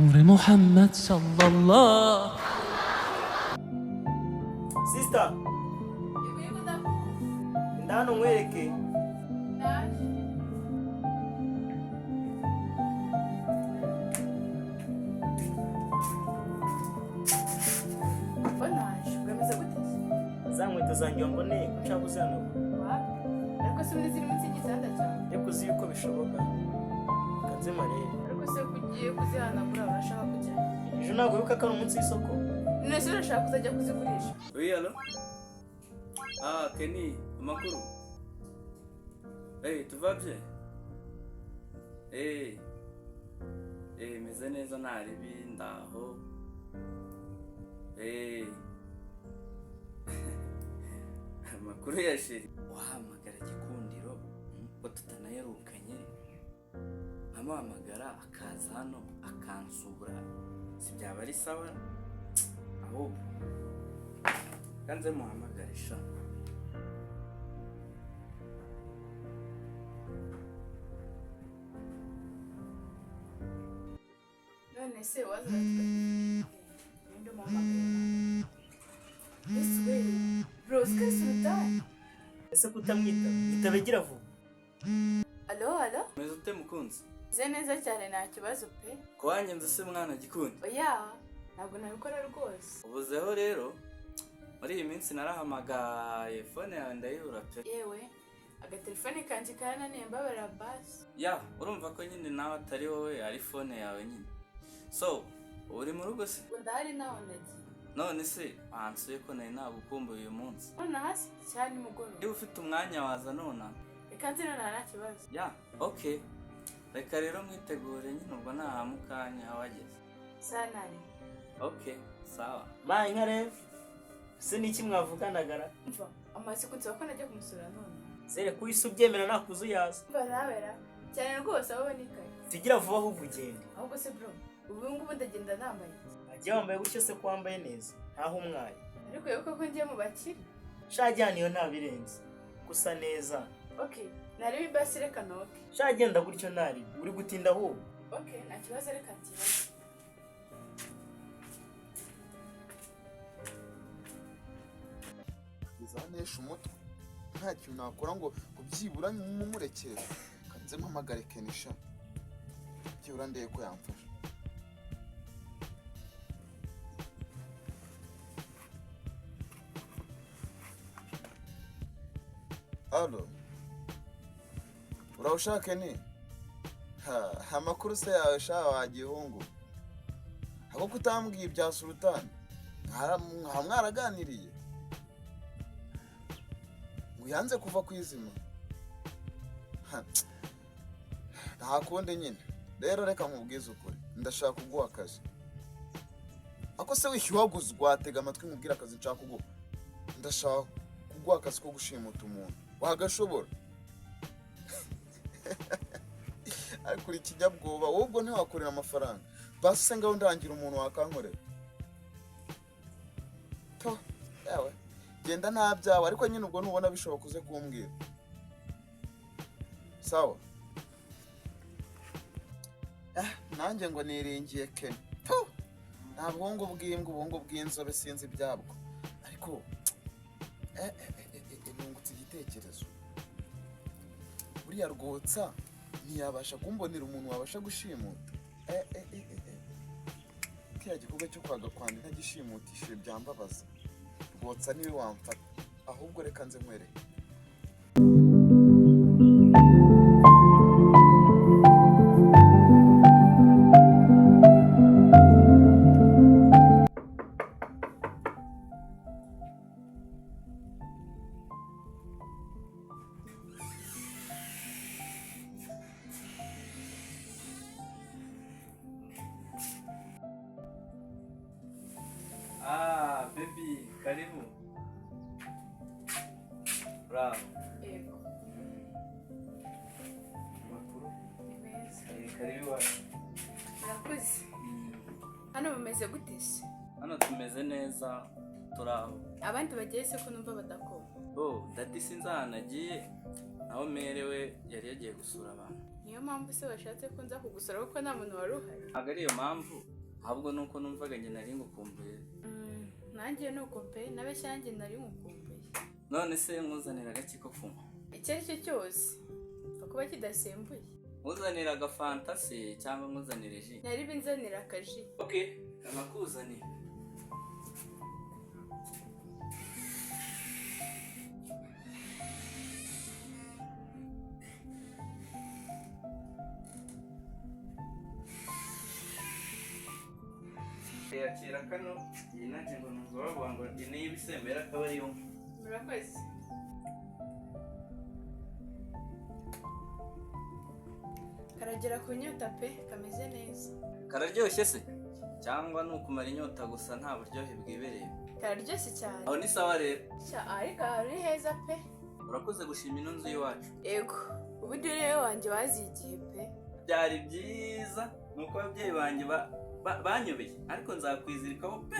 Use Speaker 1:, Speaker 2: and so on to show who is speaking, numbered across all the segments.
Speaker 1: نور محمد صلى الله.
Speaker 2: Sister, ndano nkwereke. Za nkweto zanjye wamboneye ko nshaka kuzihanagura.
Speaker 3: Ariko se muri ziri munsi y'igitanda cyawe?
Speaker 2: Ariko uzi yuko bishoboka. Kanzema rero.
Speaker 3: Ariko se kugiye kuzihanagura urashaka kujya?
Speaker 2: Ejo ntabwo wibuka ko ari umunsi w'isoko.
Speaker 3: None se urashaka kuzajya kuzigurisha?
Speaker 4: Oui, allô? Ah, Kenny, amakuru? Tu vas bien? Meze neza ntaribi ndaho. Amakuru ya sheri. Wahamagara Gikundiro ko tutanaherukanye. Amuhamagara akaza hano akansura. Si byaba ari sawa? Ahubwo kanze muhamagarisha.
Speaker 3: None se wazatwe? Ninde muhamagara? Ese Rose Sultan?
Speaker 2: Ese kutamwita itabagira vuba.
Speaker 3: Allo?
Speaker 4: Meze ute mukunzi?
Speaker 3: Ze neza cyane nta kibazo pe.
Speaker 4: Ko wanyenze se mwana Gikundi?
Speaker 3: Oya, ntabwo nabikora rwose.
Speaker 4: Ubuzeho rero muri iyi minsi narahamagaye phone yawe ndayibura pe.
Speaker 3: Yewe agatelefone kanjye karananiye mbabara basi.
Speaker 4: Ya, urumva ko nyine nawe atari wowe ari phone yawe nyine. So, uri mu rugo se?
Speaker 3: Ndahari naho ndagiye.
Speaker 4: None se ansuye ko nari nagukumbuye uyu munsi.
Speaker 3: None hasi cyane mugoro.
Speaker 4: Niba ufite umwanya waza nona.
Speaker 3: Reka nzira nta kibazo.
Speaker 4: Ya, okay. Reka rero mwitegure nyine ubwo nta mukanya wageze.
Speaker 3: Sanani.
Speaker 4: Okay, sawa.
Speaker 2: Mayi nka rero. Se niki mwavuganagara?
Speaker 3: Mva, amaze kunsaba ko najya kumusura none.
Speaker 2: Sere kuisi ubyemera nakuzu yaza.
Speaker 3: Mva nabera. Cyane rwose abo nikaye.
Speaker 2: Tugira vuba ahubwo ugende.
Speaker 3: Ahubwo se bro, ubu ngubu ndagenda nambaye.
Speaker 2: Ajya wambaye gutyo se ko wambaye neza. Ntaho umwaye.
Speaker 3: Ariko yuko ko ngiye mu bakiri.
Speaker 2: Shajya niyo ntabirenze. Gusa neza.
Speaker 3: Okay, nari bibasi reka noke.
Speaker 2: Shagenda gutyo nari. Uri gutinda ahubwo.
Speaker 3: Okay, nta kibazo reka ngira.
Speaker 5: Izanesha umutwe nta kintu nakora ngo kubyibura mumurekere. Kanze mpamagare Kenisha. Byibura ndeye ko yamfasha. Allo. Uraushaka ni? Amakuru se yawe sha wa gihungu. Hako kutambwiye ibya Sultan. Mwaraganiriye. Uyanze kuva kwizima. Nta kundi nyine. Rero reka nkubwize ukuri. Ndashaka kuguha akazi. Ako se wishyuhaguzwa atega amatwi nkubwira akazi nshaka kuguha. Ndashaka kuguha akazi ko gushimuta umuntu. Wagashobora. Ariko ikinyabwoba wowe ubwo ntiwakorera amafaranga. Basi se ngaho ndangira umuntu wakankorera. To, yawe. Genda nta byawe ariko nyine ubwo nubona bishoboka uze kumbwira. Sawa. Nanjye ngo niringiye Ken. To. Nta bwongo bw'imbwa ubwongo bw'inzobe sinzi ibyabwo. Ariko nungutse igitekerezo. Buriya rwotsa ntiyabasha kumbonera umuntu wabasha gushimuta. Kiriya gikorwa cyo kwaga kwanda ntagishimutishije byambabaza. Rwotsa niwe wamfata. Ahubwo reka nze nkwereke.
Speaker 4: Baby, karibu. Bravo.
Speaker 3: Yego.
Speaker 4: Makuru.
Speaker 3: Neza.
Speaker 4: Karibu wacu.
Speaker 3: Murakoze. Hano bameze gute se?
Speaker 4: Hano tumeze neza turaho.
Speaker 3: Abandi bagiye se ko numva badakoma.
Speaker 4: Dadi sinzi ahantu agiye aho merewe yari yagiye gusura abantu.
Speaker 3: Niyo mpamvu se washatse ko nza kugusura kuko nta muntu wari uhari.
Speaker 4: Ntabwo ari iyo mpamvu ahubwo nuko numvaga njye nari ngukumbuye.
Speaker 3: Nanjye nuko pe nabe shanjye nari ngukumbuye.
Speaker 4: None se nkuzanira agaki ko kunywa?
Speaker 3: Icyo ari cyo cyose kuba kidasembuye.
Speaker 4: Nkuzanira agafanta se cyangwa nkuzanire ji?
Speaker 3: Nari binzanira akaji.
Speaker 4: Okay, amakuzanira. Yakira kano yinaje ngo numva bavuga ngo ni ibisembera akaba ari yo.
Speaker 3: Murakoze. Karagera ku nyota pe kameze neza.
Speaker 4: Kararyoshye se cyangwa nukumara inyota gusa nta buryohe bwibereye?
Speaker 3: Kararyoshye cyane.
Speaker 4: Aho ni sawa rero.
Speaker 3: Ariko ari heza pe.
Speaker 4: Urakoze gushima ino nzu y'iwacu.
Speaker 3: Ego ubu rero wanjye wazigiye pe.
Speaker 4: Byari byiza nuko ababyeyi banjye banyobeye ariko nzakwizirikaho pe.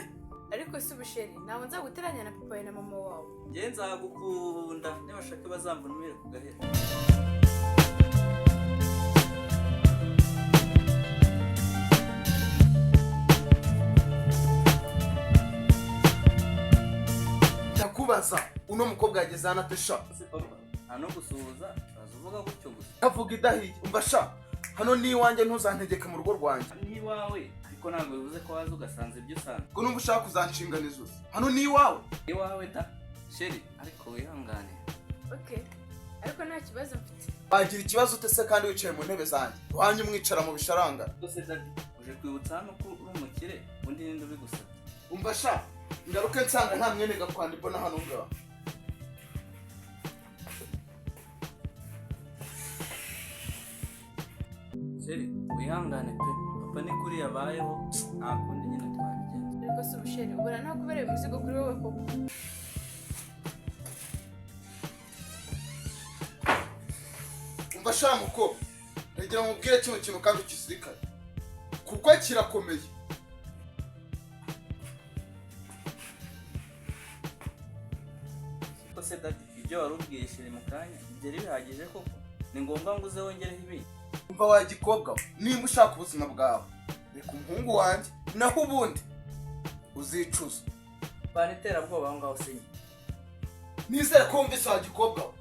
Speaker 3: Ariko si ubusheri ntabwo nzaguteranya na papa na mama wawe.
Speaker 4: Njye nzagukunda nibashaka bazamvunumire ku gahera.
Speaker 5: Ndakubaza uno mukobwa yageze hano atesha.
Speaker 4: Nta no gusuhuza uravuga gutyo gusa.
Speaker 5: Avuga idahiye umva sha hano ni iwanjye ntuzantegeke mu rugo rwanjye.
Speaker 4: Ni iwawe ariko ntabwo bivuze ko waza ugasanza ibyo usanzwe.
Speaker 5: Ngo numva ushaka kuzanshinganiza uzi hano ni iwawe.
Speaker 4: Iwawe da sheri ariko wihangane.
Speaker 3: Okay ariko nta kibazo mfite.
Speaker 5: Bagira ikibazo utese kandi wicaye mu ntebe zanjye wanyu mwicara mu bisharanga.
Speaker 4: Dose dadi uje kwibutsa hano ko uri umukire undi ninde ubigusaba.
Speaker 5: Umva sha ngaruke nsanga nta mwene gakwandi mbona hano ngaho.
Speaker 4: Sheri wihangane pe papa ni kuri yabayeho nta kundi nyine twabigenza.
Speaker 3: Ariko si ubusheri ubura nta kubereye umuzigo kuri wowe koko.
Speaker 5: Umva sha muko ngira mubwire kino kintu kandi ukizirikane kuko kirakomeye.
Speaker 4: Dose dadi ibyo wari ubwiye sheri mu kanya byari bihagije koko ni ngombwa ngo uze wongereho ibindi.
Speaker 5: Umva wa gikobwa nimba ushaka ubuzima bwawe reka umuhungu wanjye naho ubundi uzicuza.
Speaker 4: Bana iterabwoba aho ngaho se.
Speaker 5: Nizere ko wumvise wa gikobwa